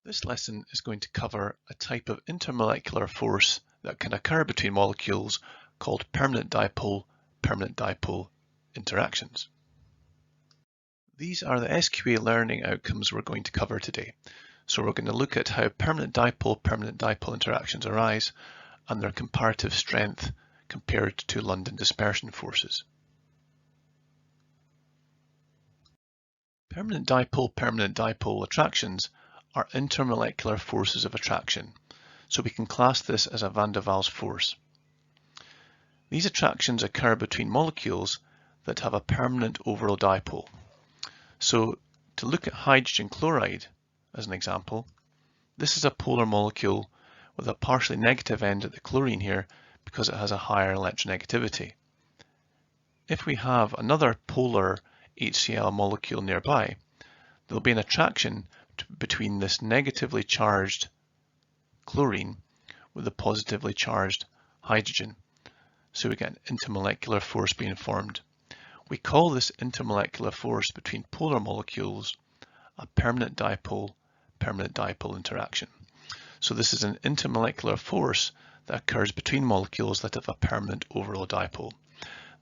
This lesson is going to cover a type of intermolecular force that can occur between molecules called permanent dipole interactions. These are the SQA learning outcomes we're going to cover today. So we're going to look at how permanent dipole interactions arise and their comparative strength compared to London dispersion forces. Permanent dipole attractions are intermolecular forces of attraction, so we can class this as a van der Waals force. These attractions occur between molecules that have a permanent overall dipole. So to look at hydrogen chloride as an example, this is a polar molecule with a partially negative end at the chlorine here because it has a higher electronegativity. If we have another polar HCl molecule nearby, there will be an attraction between this negatively charged chlorine with the positively charged hydrogen. So we get an intermolecular force being formed. We call this intermolecular force between polar molecules a permanent dipole interaction. So this is an intermolecular force that occurs between molecules that have a permanent overall dipole.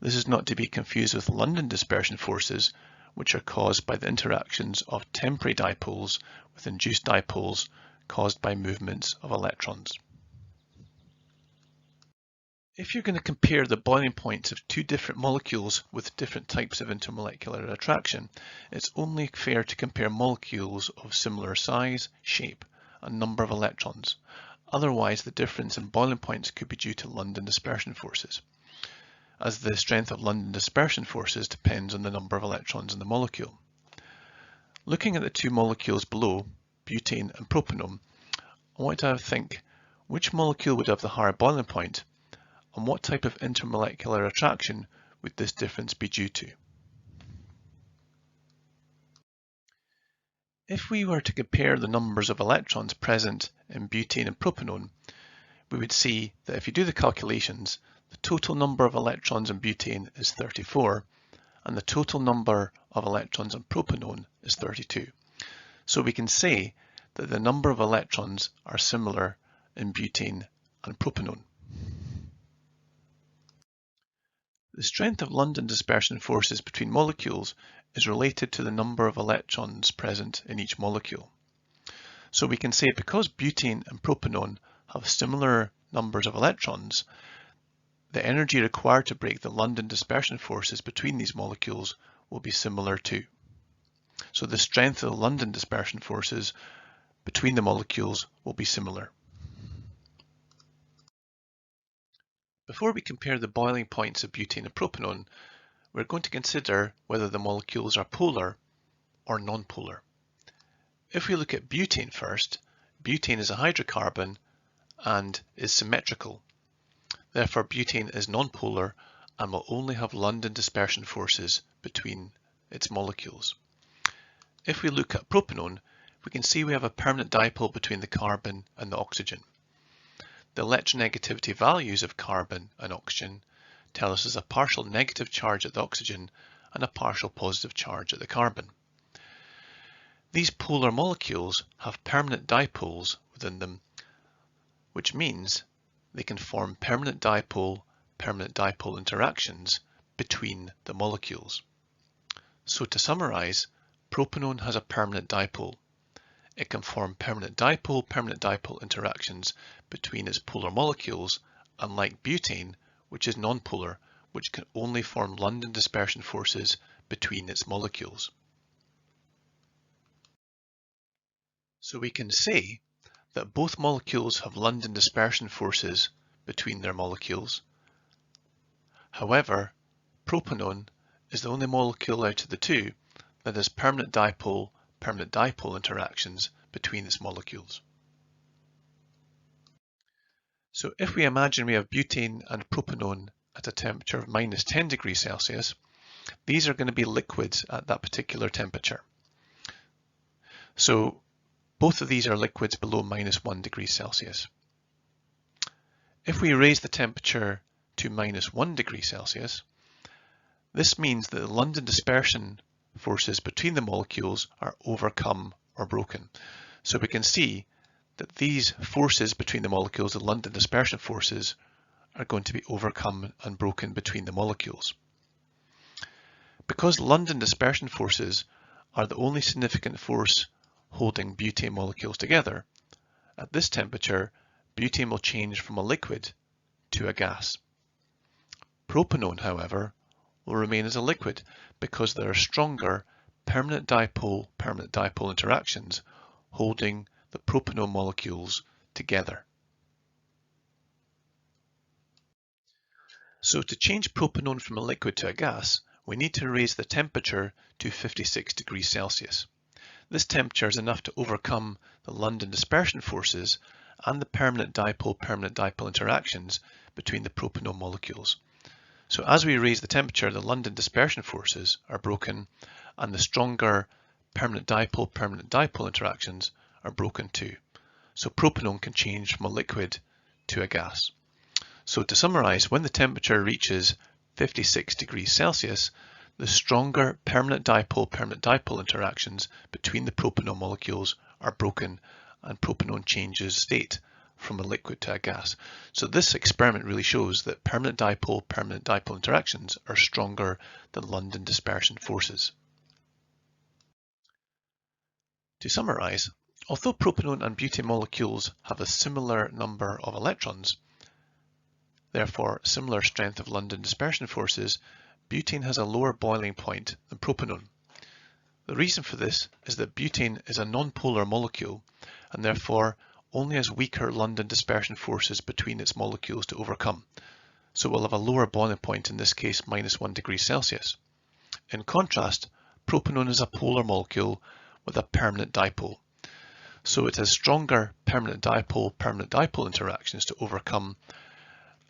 This is not to be confused with London dispersion forces, which are caused by the interactions of temporary dipoles with induced dipoles caused by movements of electrons. If you're going to compare the boiling points of two different molecules with different types of intermolecular attraction, it's only fair to compare molecules of similar size, shape, and number of electrons. Otherwise, the difference in boiling points could be due to London dispersion forces, as the strength of London dispersion forces depends on the number of electrons in the molecule. Looking at the two molecules below, butane and propanone, I want to think which molecule would have the higher boiling point and what type of intermolecular attraction would this difference be due to. If we were to compare the numbers of electrons present in butane and propanone, we would see that if you do the calculations, the total number of electrons in butane is 34 and the total number of electrons in propanone is 32. So we can say that the number of electrons are similar in butane and propanone. The strength of London dispersion forces between molecules is related to the number of electrons present in each molecule. So we can say because butane and propanone have similar numbers of electrons, the energy required to break the London dispersion forces between these molecules will be similar too. So the strength of the London dispersion forces between the molecules will be similar. Before we compare the boiling points of butane and propanone, we're going to consider whether the molecules are polar or non-polar. If we look at butane first, butane is a hydrocarbon and is symmetrical. Therefore, butane is non-polar and will only have London dispersion forces between its molecules. If we look at propanone, we can see we have a permanent dipole between the carbon and the oxygen. The electronegativity values of carbon and oxygen tell us there's a partial negative charge at the oxygen and a partial positive charge at the carbon. These polar molecules have permanent dipoles within them, which means they can form permanent dipole interactions between the molecules. So to summarize, propanone has a permanent dipole. It can form permanent dipole interactions between its polar molecules, unlike butane, which is nonpolar, which can only form London dispersion forces between its molecules. So we can say that both molecules have London dispersion forces between their molecules. However, propanone is the only molecule out of the two that has permanent dipole interactions between its molecules. So if we imagine we have butane and propanone at a temperature of minus 10 degrees Celsius, these are going to be liquids at that particular temperature. So both of these are liquids below minus 1 degree Celsius. If we raise the temperature to minus 1 degree Celsius, this means that the London dispersion forces between the molecules are overcome or broken. So we can see that these forces between the molecules, the London dispersion forces, are going to be overcome and broken between the molecules. Because London dispersion forces are the only significant force holding butane molecules together, at this temperature, butane will change from a liquid to a gas. Propanone, however, will remain as a liquid because there are stronger permanent dipole interactions holding the propanone molecules together. So to change propanone from a liquid to a gas, we need to raise the temperature to 56 degrees Celsius. This temperature is enough to overcome the London dispersion forces and the permanent dipole interactions between the propanone molecules. So as we raise the temperature, the London dispersion forces are broken and the stronger permanent dipole interactions are broken too. So propanone can change from a liquid to a gas. So to summarize, when the temperature reaches 56 degrees Celsius, the stronger permanent dipole interactions between the propanone molecules are broken and propanone changes state from a liquid to a gas. So this experiment really shows that permanent dipole interactions are stronger than London dispersion forces. To summarize, although propanone and butane molecules have a similar number of electrons, therefore similar strength of London dispersion forces, butane has a lower boiling point than propanone. The reason for this is that butane is a nonpolar molecule and therefore only has weaker London dispersion forces between its molecules to overcome, so it will have a lower boiling point, in this case -1 degree Celsius. In contrast, propanone is a polar molecule with a permanent dipole, so it has stronger permanent dipole interactions to overcome,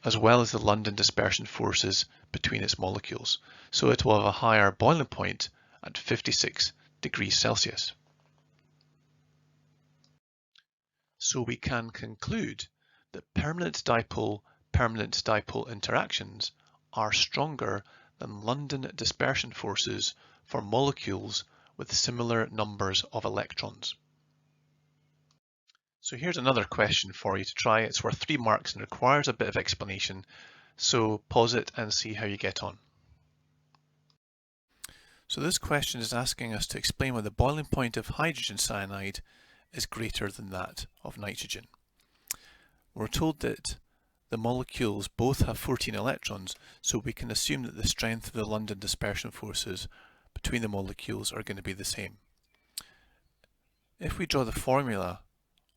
as well as the London dispersion forces between its molecules, so it will have a higher boiling point at 56 degrees Celsius. So we can conclude that permanent dipole interactions are stronger than London dispersion forces for molecules with similar numbers of electrons. So here's another question for you to try. It's worth 3 marks and requires a bit of explanation, so pause it and see how you get on. So this question is asking us to explain why the boiling point of hydrogen cyanide is greater than that of nitrogen. We're told that the molecules both have 14 electrons, so we can assume that the strength of the London dispersion forces between the molecules are going to be the same. If we draw the formula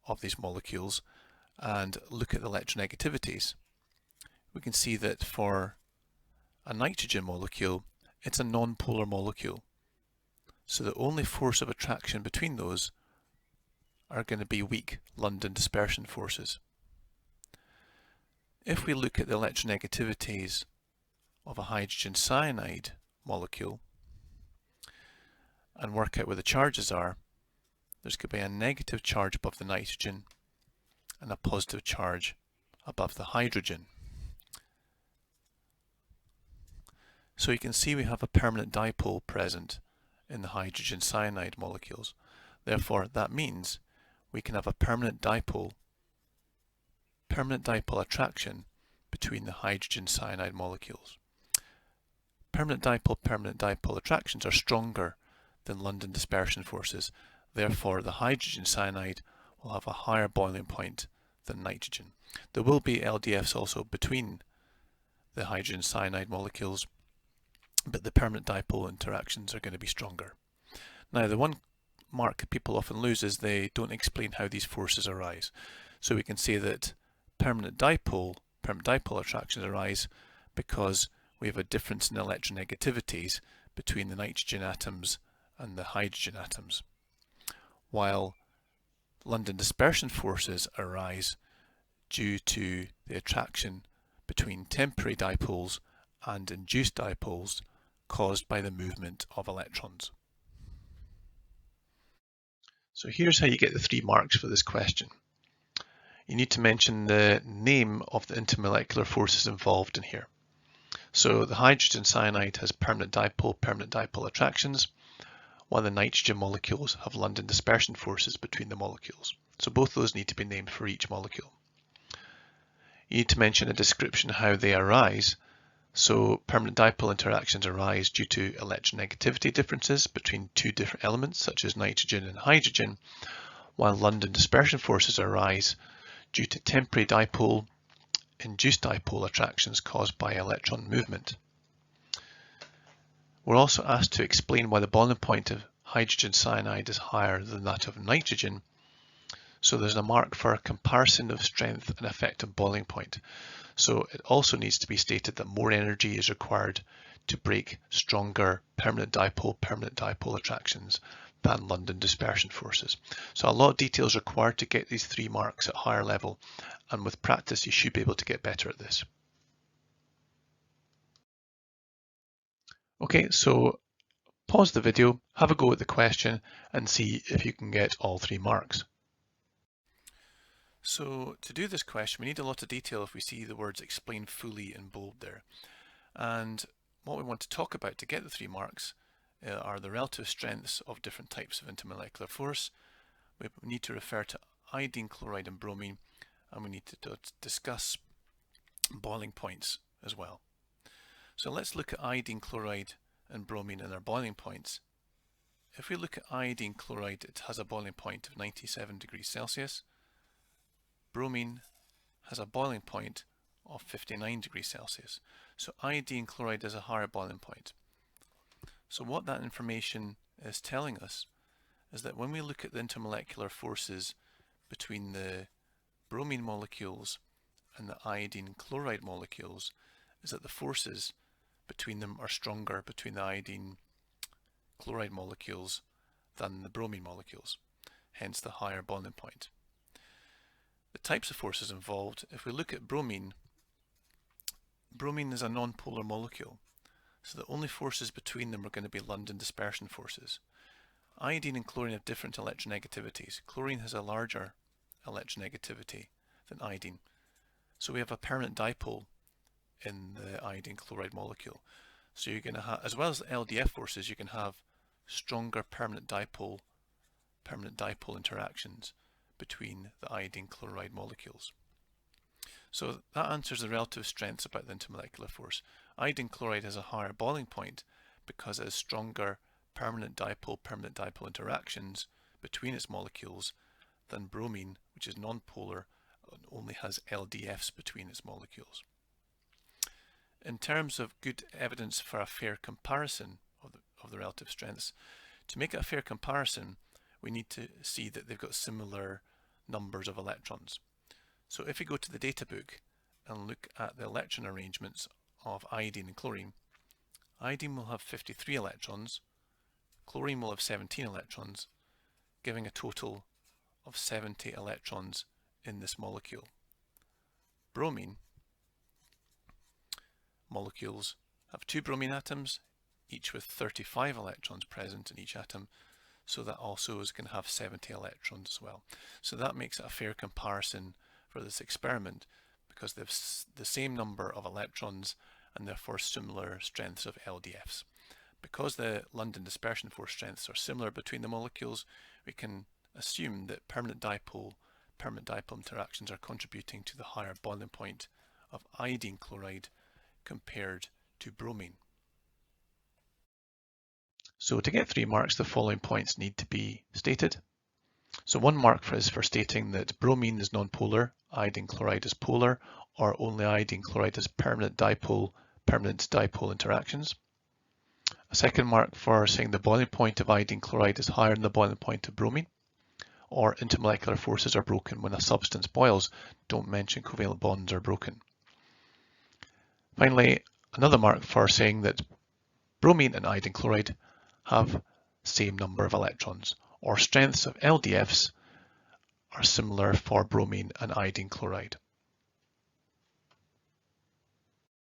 of these molecules and look at the electronegativities, we can see that for a nitrogen molecule, it's a non-polar molecule. So the only force of attraction between those are going to be weak London dispersion forces. If we look at the electronegativities of a hydrogen cyanide molecule and work out where the charges are, there's going to be a negative charge above the nitrogen and a positive charge above the hydrogen. So you can see we have a permanent dipole present in the hydrogen cyanide molecules. Therefore, that means we can have a permanent dipole attraction between the hydrogen cyanide molecules. Permanent dipole attractions are stronger than London dispersion forces. Therefore, the hydrogen cyanide will have a higher boiling point than nitrogen. There will be LDFs also between the hydrogen cyanide molecules, but the permanent dipole interactions are going to be stronger. Now, the one mark people often lose is they don't explain how these forces arise. So we can say that permanent dipole attractions arise because we have a difference in electronegativities between the nitrogen atoms and the hydrogen atoms, while London dispersion forces arise due to the attraction between temporary dipoles and induced dipoles caused by the movement of electrons. So here's how you get the 3 marks for this question. You need to mention the name of the intermolecular forces involved in here. So the hydrogen cyanide has permanent dipole attractions, while the nitrogen molecules have London dispersion forces between the molecules. So both those need to be named for each molecule. You need to mention a description how they arise. So permanent dipole interactions arise due to electronegativity differences between two different elements such as nitrogen and hydrogen, while London dispersion forces arise due to temporary dipole-induced dipole attractions caused by electron movement. We're also asked to explain why the boiling point of hydrogen cyanide is higher than that of nitrogen. So there's a mark for a comparison of strength and effective boiling point. So it also needs to be stated that more energy is required to break stronger permanent dipole attractions than London dispersion forces. So a lot of detail is required to get these 3 marks at higher level, and with practice you should be able to get better at this. Okay, so pause the video, have a go at the question and see if you can get all 3 marks. So to do this question, we need a lot of detail if we see the words explain fully in bold there. And what we want to talk about to get the 3 marks are the relative strengths of different types of intermolecular force. We need to refer to iodine, chloride and bromine, and we need to discuss boiling points as well. So let's look at iodine, chloride and bromine and their boiling points. If we look at iodine chloride, it has a boiling point of 97 degrees Celsius. Bromine has a boiling point of 59 degrees Celsius. So iodine chloride has a higher boiling point. So what that information is telling us is that when we look at the intermolecular forces between the bromine molecules and the iodine chloride molecules, is that the forces between them are stronger between the iodine chloride molecules than the bromine molecules, hence the higher boiling point. The types of forces involved, if we look at bromine, bromine is a non-polar molecule, so the only forces between them are going to be London dispersion forces. Iodine and chlorine have different electronegativities. Chlorine has a larger electronegativity than iodine, so we have a permanent dipole in the iodine chloride molecule. So you're going to have, as well as the LDF forces, you can have stronger permanent dipole interactions between the iodine chloride molecules. So that answers the relative strengths about the intermolecular force. Iodine chloride has a higher boiling point because it has stronger permanent dipole interactions between its molecules than bromine, which is non-polar and only has LDFs between its molecules. In terms of good evidence for a fair comparison of the relative strengths, to make it a fair comparison, we need to see that they've got similar numbers of electrons. So if we go to the data book and look at the electron arrangements of iodine and chlorine, iodine will have 53 electrons, chlorine will have 17 electrons, giving a total of 70 electrons in this molecule. Bromine molecules have 2 bromine atoms, each with 35 electrons present in each atom, so that also is going to have 70 electrons as well. So that makes it a fair comparison for this experiment because they have the same number of electrons and therefore similar strengths of LDFs. Because the London dispersion force strengths are similar between the molecules, we can assume that permanent dipole interactions are contributing to the higher boiling point of iodine chloride compared to bromine. So to get 3 marks, the following points need to be stated. So 1 mark is for stating that bromine is non-polar, iodine chloride is polar, or only iodine chloride has permanent dipole interactions. A 2nd mark for saying the boiling point of iodine chloride is higher than the boiling point of bromine, or intermolecular forces are broken when a substance boils. Don't mention covalent bonds are broken. Finally, another mark for saying that bromine and iodine chloride have same number of electrons, or strengths of LDFs are similar for bromine and iodine chloride.